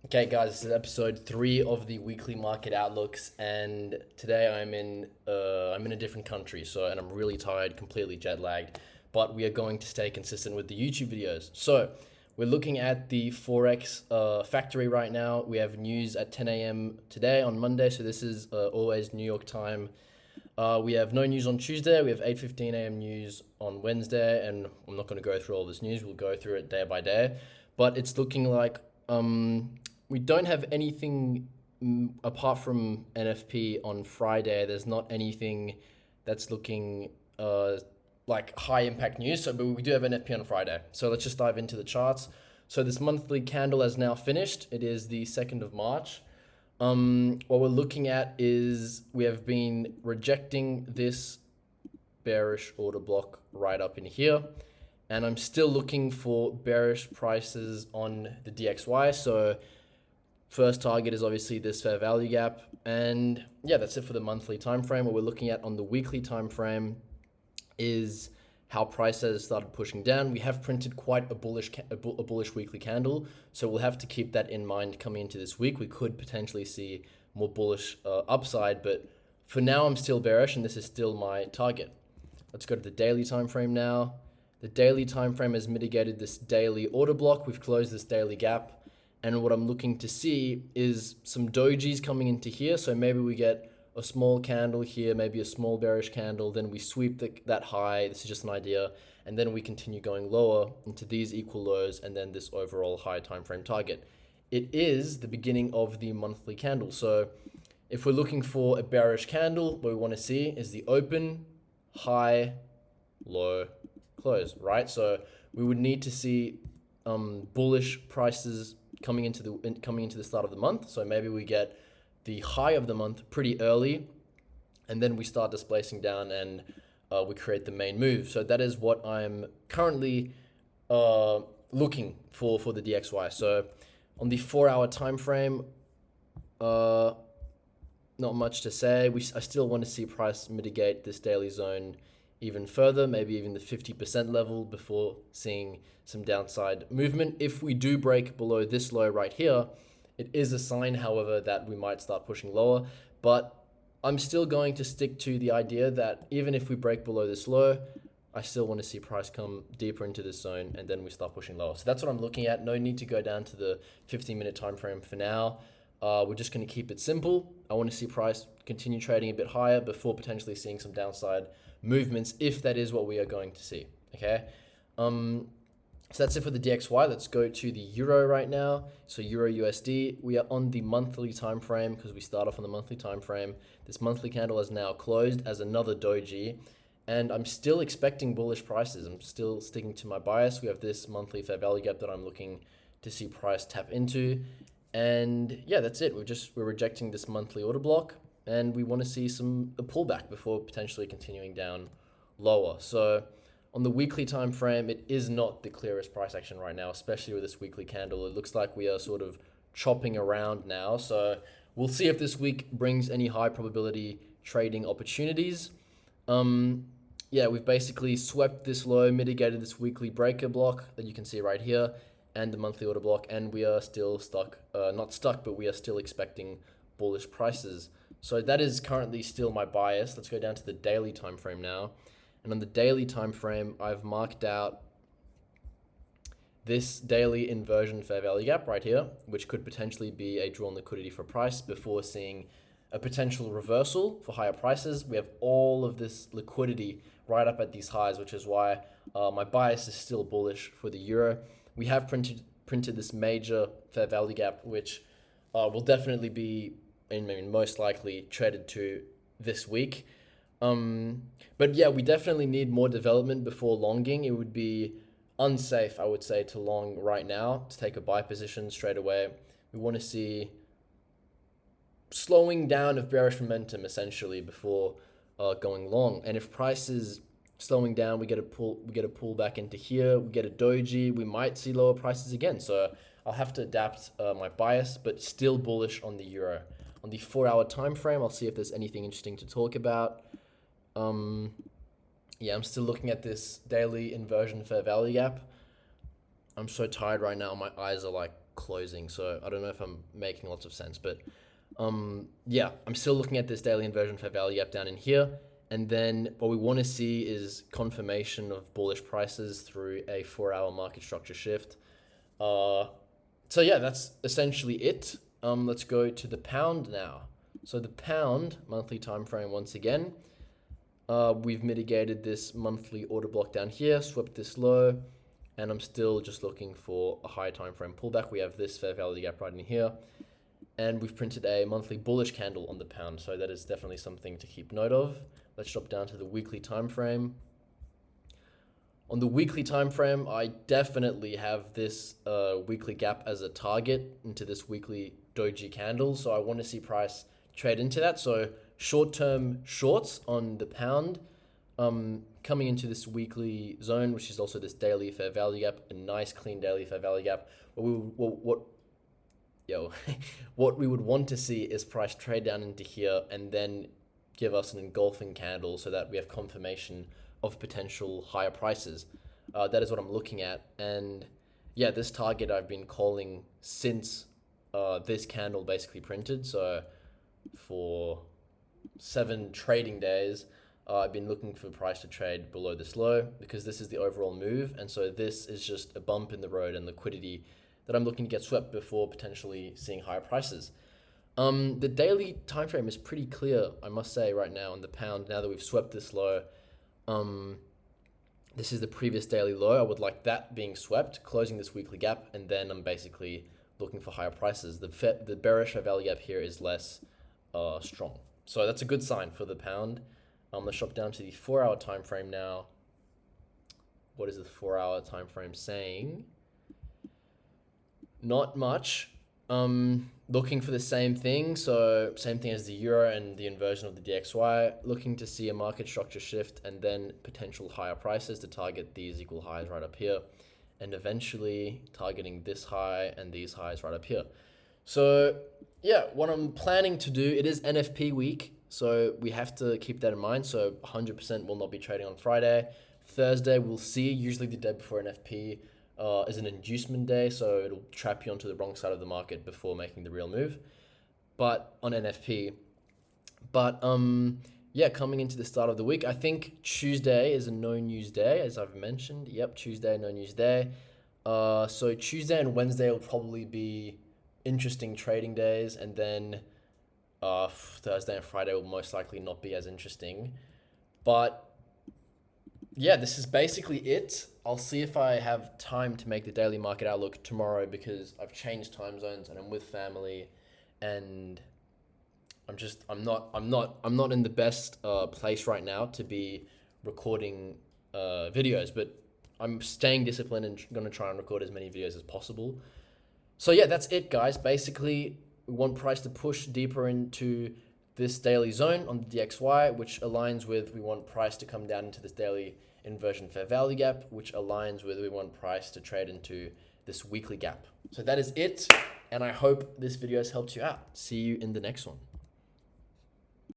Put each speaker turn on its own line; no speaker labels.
Okay, guys, this is episode 3 of the weekly market outlooks, and today I'm in a different country, and I'm really tired, completely jet lagged, but we are going to stay consistent with the YouTube videos. So we're looking at the Forex factory right now. We have news at 10 a.m. today on Monday, so this is always New York time. We have no news on Tuesday. We have 8:15 a.m. news on Wednesday, and I'm not going to go through all this news. We'll go through it day by day, but it's looking like we don't have anything apart from NFP on Friday. There's not anything that's looking like high impact news. So, but we do have NFP on Friday. So let's just dive into the charts. So this monthly candle has now finished. It is the 2nd of March. What we're looking at is we have been rejecting this bearish order block right up in here, and I'm still looking for bearish prices on the DXY. So first target is obviously this fair value gap, and yeah, that's it for the monthly time frame. What we're looking at on the weekly time frame is how price has started pushing down. We have printed quite a bullish weekly candle, so we'll have to keep that in mind coming into this week. We could potentially see more bullish upside, but for now I'm still bearish, and this is still my target. Let's go to the daily time frame now. The daily time frame has mitigated this daily order block. We've closed this daily gap, and what I'm looking to see is some dojis coming into here. So maybe we get a small candle here, maybe a small bearish candle, then we sweep that high. This is just an idea, and then we continue going lower into these equal lows, and then this overall high time frame target. It is the beginning of the monthly candle. So if we're looking for a bearish candle, what we want to see is the open, high, low, close, right? So we would need to see bullish prices coming into the start of the month. So maybe we get the high of the month pretty early, and then we start displacing down, and we create the main move. So that is what I'm currently looking for the DXY. So on the 4-hour time frame, not much to say. I still want to see price mitigate this daily zone even further, maybe even the 50% level before seeing some downside movement. If we do break below this low right here, it is a sign, however, that we might start pushing lower. But I'm still going to stick to the idea that even if we break below this low, I still want to see price come deeper into this zone, and then we start pushing lower. So that's what I'm looking at. No need to go down to the 15-minute time frame for now. We're just going to keep it simple. I want to see price continue trading a bit higher before potentially seeing some downside movements, if that is what we are going to see. Okay. So that's it for the DXY. Let's go to the Euro right now. So Euro USD, we are on the monthly time frame because we start off on the monthly time frame. This monthly candle is now closed as another doji, and I'm still expecting bullish prices. I'm still sticking to my bias. We have this monthly fair value gap that I'm looking to see price tap into. And yeah, that's it. We're rejecting this monthly order block, and we want to see a pullback before potentially continuing down lower. So on the weekly time frame, it is not the clearest price action right now, especially with this weekly candle. It looks like we are sort of chopping around now. So we'll see if this week brings any high probability trading opportunities. Yeah, we've basically swept this low, mitigated this weekly breaker block that you can see right here, and the monthly order block, and we are still stuck, not stuck, but we are still expecting bullish prices. So that is currently still my bias. Let's go down to the daily time frame now. And on the daily time frame, I've marked out this daily inversion fair value gap right here, which could potentially be a drawn liquidity for price before seeing a potential reversal for higher prices. We have all of this liquidity right up at these highs, which is why my bias is still bullish for the euro. We have printed this major fair value gap, which will definitely be, most likely, traded to this week. But yeah, we definitely need more development before longing. It would be unsafe, I would say, to long right now, to take a buy position straight away. We want to see slowing down of bearish momentum essentially before going long. And if price is slowing down, we get a pull back into here, we get a doji, we might see lower prices again. So I'll have to adapt my bias, but still bullish on the euro. On the 4-hour time frame, I'll see if there's anything interesting to talk about. Yeah, I'm still looking at this daily inversion fair value gap. I'm so tired right now. My eyes are like closing. So I don't know if I'm making lots of sense, but yeah, I'm still looking at this daily inversion fair value gap down in here. And then what we want to see is confirmation of bullish prices through a 4-hour market structure shift. So yeah, that's essentially it. Let's go to the pound now. So the pound monthly time frame once again. We've mitigated this monthly order block down here, swept this low, and I'm still just looking for a high time frame pullback. We have this fair value gap right in here, and we've printed a monthly bullish candle on the pound. So that is definitely something to keep note of. Let's drop down to the weekly time frame. On the weekly time frame, I definitely have this weekly gap as a target into this weekly doji candle. So I want to see price trade into that. So short-term shorts on the pound coming into this weekly zone, which is also this daily fair value gap, a nice clean daily fair value gap. What we would want to see is price trade down into here and then give us an engulfing candle so that we have confirmation of potential higher prices. That is what I'm looking at. And yeah, this target I've been calling since this candle basically printed. So for 7 trading days, I've been looking for price to trade below this low because this is the overall move. And so this is just a bump in the road and liquidity that I'm looking to get swept before potentially seeing higher prices. The daily time frame is pretty clear, I must say, right now on the pound. Now that we've swept this low, this is the previous daily low. I would like that being swept, closing this weekly gap, and then I'm basically looking for higher prices. The bearish fair value gap here is less strong, so that's a good sign for the pound. Let's drop down to the 4-hour time frame now. What is the 4-hour time frame saying? Not much. Looking for the same thing, so same thing as the euro and the inversion of the DXY, looking to see a market structure shift and then potential higher prices to target these equal highs right up here, and eventually targeting this high and these highs right up here. So yeah, what I'm planning to do, it is NFP week, so we have to keep that in mind. So 100% will not be trading on Friday. Thursday we'll see, usually the day before NFP is an inducement day, so it'll trap you onto the wrong side of the market before making the real move. But on NFP, yeah, coming into the start of the week, I think Tuesday is a no news day, as I've mentioned. Yep, Tuesday, no news day. So Tuesday and Wednesday will probably be interesting trading days, and then Thursday and Friday will most likely not be as interesting. But yeah, this is basically it. I'll see if I have time to make the daily market outlook tomorrow because I've changed time zones and I'm with family, and I'm not in the best place right now to be recording videos, but I'm staying disciplined and going to try and record as many videos as possible. So yeah, that's it, guys. Basically, we want price to push deeper into this daily zone on the DXY, which aligns with we want price to come down into this daily inversion fair value gap, which aligns with we want price to trade into this weekly gap. So that is it, and I hope this video has helped you out. See you in the next one.